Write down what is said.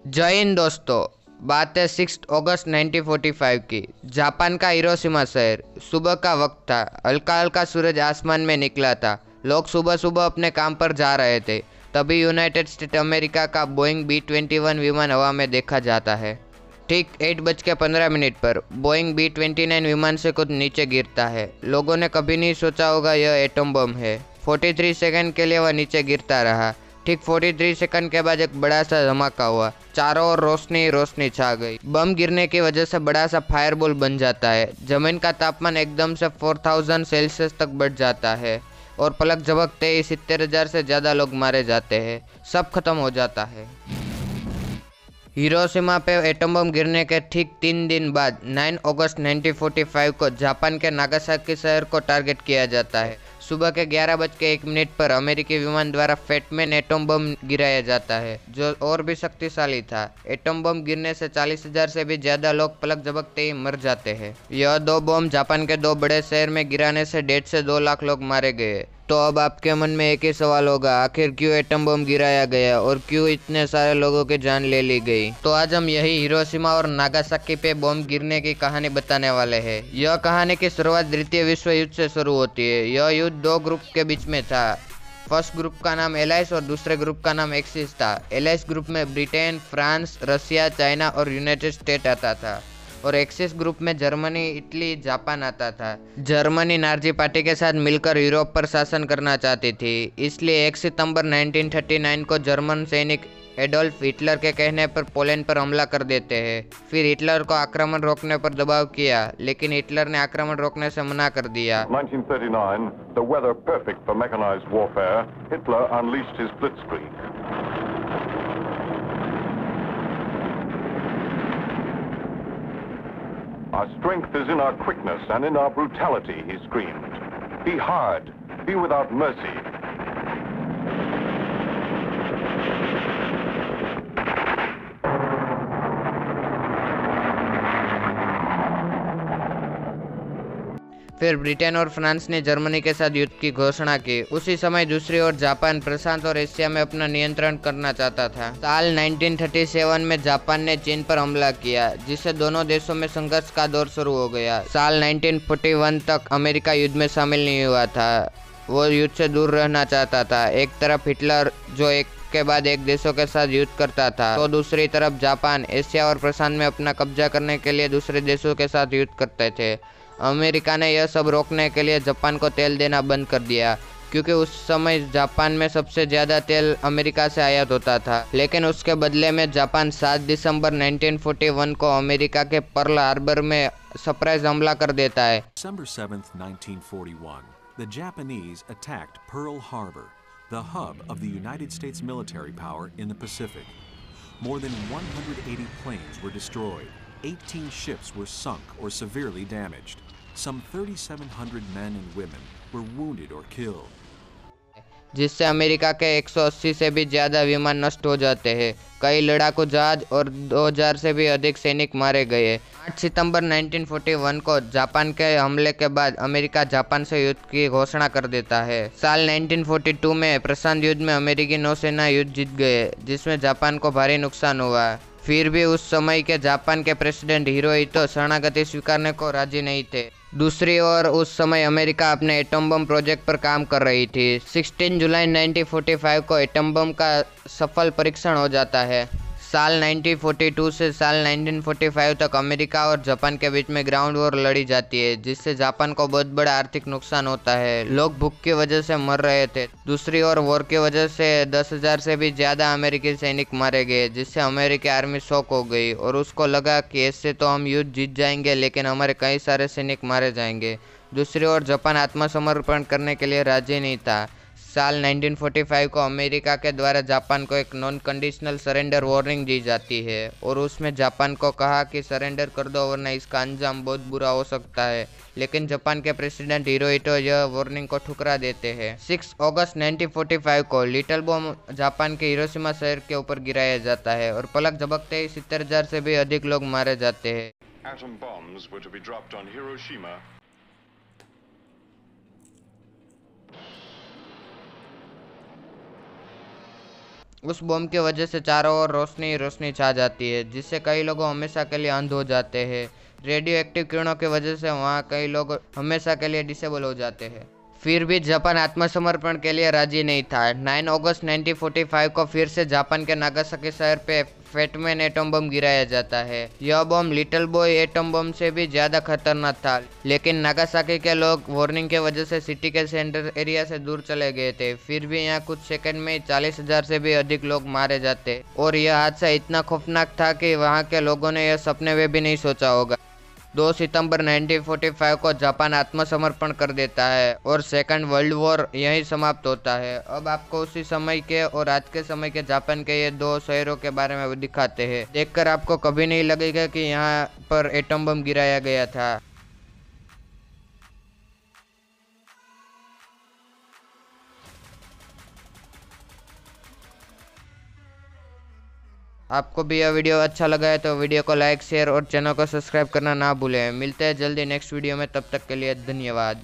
जय हिंद दोस्तों। बात है 6 अगस्त 1945 की। जापान का हिरोशिमा शहर। सुबह का वक्त था। हल्का हल्का सूरज आसमान में निकला था। लोग सुबह सुबह अपने काम पर जा रहे थे। तभी यूनाइटेड स्टेट अमेरिका का बोइंग B-21 विमान हवा में देखा जाता है। ठीक 8:15 पर बोइंग B-29 विमान से कुछ नीचे गिरता है। लोगों ने कभी नहीं सोचा होगा यह एटम बम है। 43 सेकंड के लिए वह नीचे गिरता रहा। ठीक 43 सेकंड के बाद एक बड़ा सा धमाका हुआ। चारों ओर रोशनी ही रोशनी छा गई। बम गिरने की वजह से बड़ा सा फायरबॉल बन जाता है। जमीन का तापमान एकदम से 4000 सेल्सियस तक बढ़ जाता है और पलक झपकते ही 70,000 से ज़्यादा लोग मारे जाते हैं। सब खत्म हो जाता है। हिरोशिमा पे एटम बम गिरने के ठीक 3 दिन बाद 9 अगस्त 1945 को जापान के नागासाकी शहर को टारगेट किया जाता है। सुबह के 11:01 पर अमेरिकी विमान द्वारा फैटमैन एटम बम गिराया जाता है, जो और भी शक्तिशाली था। एटम बम गिरने से 40,000 से भी ज्यादा लोग पलक झपकते ही मर जाते हैं। यह दो बम जापान के दो बड़े शहर में गिराने से 1.5 से 2 लाख लोग मारे गए। तो अब आपके मन में एक ही सवाल होगा, आखिर क्यों एटम बम गिराया गया और क्यों इतने सारे लोगों की जान ले ली गई। तो आज हम यही हिरोशिमा और नागासाकी पे बम गिरने की कहानी बताने वाले हैं। यह कहानी की शुरुआत द्वितीय विश्व युद्ध से शुरू होती है। यह युद्ध दो ग्रुप के बीच में था। फर्स्ट ग्रुप का नाम एलाइस और दूसरे ग्रुप का नाम एक्सिस था। एलाइस ग्रुप में ब्रिटेन, फ्रांस, रशिया, चाइना और यूनाइटेड स्टेट आता था और एक्सिस ग्रुप में जर्मनी, इटली, जापान आता था। जर्मनी नाजी पार्टी के साथ मिलकर यूरोप पर शासन करना चाहती थी, इसलिए 1 सितंबर 1939 को जर्मन सैनिक एडोल्फ हिटलर के कहने पर पोलैंड पर हमला कर देते हैं। फिर हिटलर को आक्रमण रोकने पर दबाव किया, लेकिन हिटलर ने आक्रमण रोकने से मना कर दिया। 1939, the weather perfect for mechanized warfare, Hitler unleashed his blitzkrieg. Our strength is in our quickness and in our brutality, he screamed. Be hard, be without mercy. फिर ब्रिटेन और फ्रांस ने जर्मनी के साथ युद्ध की घोषणा की। उसी समय दूसरी ओर जापान प्रशांत और एशिया में अपना नियंत्रण करना चाहता था। साल 1937 में जापान ने चीन पर हमला किया, जिससे दोनों देशों में संघर्ष का दौर शुरू हो गया। साल 1941 तक अमेरिका युद्ध में शामिल नहीं हुआ था। वो युद्ध से दूर रहना चाहता था। एक तरफ हिटलर जो एक के बाद एक देशों के साथ युद्ध करता था, तो दूसरी तरफ जापान एशिया और प्रशांत में अपना कब्जा करने के लिए दूसरे देशों के साथ युद्ध करते थे। अमेरिका ने यह सब रोकने के लिए जापान को तेल देना बंद कर दिया, क्योंकि उस समय जापान में सबसे ज़्यादा तेल अमेरिका से आयात होता था। लेकिन उसके बदले में जापान 7 दिसंबर 1941 को अमेरिका के पर्ल हार्बर में सरप्राइज हमला कर देता है। December 7th, 1941, the Japanese attacked Pearl Harbor, the hub of the United States military power in the Pacific. More than 180 planes were destroyed. 18 ships were sunk or severely damaged. Some 3,700 men and women were wounded or killed. जिससे America के 180 से भी ज़्यादा विमान नष्ट हो जाते हैं। कई लड़ाकू जहाज और 2000 से भी अधिक सैनिक मारे गए। 8 सितंबर 1941 को जापान के हमले के बाद अमेरिका जापान से युद्ध की घोषणा कर देता है। साल 1942 में प्रशांत युद्ध में अमेरिकी नौसेना युद्ध जीत गए, जिसमें जापान को भारी नुकसान हुआ। फिर भी उस समय के जापान के प्रेसिडेंट हिरोहितो शरणागति स्वीकारने को राजी नहीं थे। दूसरी ओर उस समय अमेरिका अपने एटम बम प्रोजेक्ट पर काम कर रही थी। 16 जुलाई 1945 को एटम बम का सफल परीक्षण हो जाता है। साल 1942 से साल 1945 तक अमेरिका और जापान के बीच में ग्राउंड वॉर लड़ी जाती है, जिससे जापान को बहुत बड़ा आर्थिक नुकसान होता है। लोग भूख की वजह से मर रहे थे। दूसरी ओर वॉर की वजह से 10,000 से भी ज़्यादा अमेरिकी सैनिक मारे गए, जिससे अमेरिकी आर्मी शॉक हो गई और उसको लगा कि इससे तो हम युद्ध जीत जाएंगे, लेकिन हमारे कई सारे सैनिक मारे जाएंगे। दूसरी ओर जापान आत्मसमर्पण करने के लिए राजी नहीं था। साल 1945 को अमेरिका के द्वारा जापान को एक नॉन कंडीशनल सरेंडर वार्निंग दी जाती है और उसमें जापान को कहा कि सरेंडर कर दो वरना इसका अंजाम बहुत बुरा हो सकता है। लेकिन जापान के प्रेसिडेंट हिरोहितो यह वार्निंग को ठुकरा देते हैं। 6 अगस्त 1945 को लिटिल बम जापान के हिरोशिमा शहर के ऊपर गिराया जाता है और पलक झपकते ही 70,000 से भी अधिक लोग मारे जाते हैं। Atom bombs were to be dropped on Hiroshima. उस बॉम्ब की वजह से चारों ओर रोशनी ही रोशनी छा जाती है, जिससे कई लोग हमेशा के लिए अंध हो जाते हैं। रेडियो एक्टिव किरणों की वजह से वहाँ कई लोग हमेशा के लिए डिसेबल हो जाते हैं। फिर भी जापान आत्मसमर्पण के लिए राजी नहीं था। 9 अगस्त 1945 को फिर से जापान के नागासाकी शहर पे फैटमैन एटम बम गिराया जाता है। यह बम लिटिल बॉय एटम बम से भी ज़्यादा खतरनाक था, लेकिन नागासाकी के लोग वार्निंग के वजह से सिटी के सेंटर एरिया से दूर चले गए थे। फिर भी यहाँ कुछ सेकंड में 40,000 से भी अधिक लोग मारे जाते और यह हादसा इतना खौफनाक था कि वहाँ के लोगों ने यह सपने में भी नहीं सोचा होगा। 2 सितंबर 1945 को जापान आत्मसमर्पण कर देता है और सेकंड वर्ल्ड वॉर यहीं समाप्त होता है। अब आपको उसी समय के और आज के समय के जापान के ये 2 शहरों के बारे में दिखाते हैं। देखकर आपको कभी नहीं लगेगा कि यहाँ पर एटम बम गिराया गया था। आपको भी यह वीडियो अच्छा लगा है तो वीडियो को लाइक शेयर और चैनल को सब्सक्राइब करना ना भूलें। मिलते हैं जल्दी नेक्स्ट वीडियो में, तब तक के लिए धन्यवाद।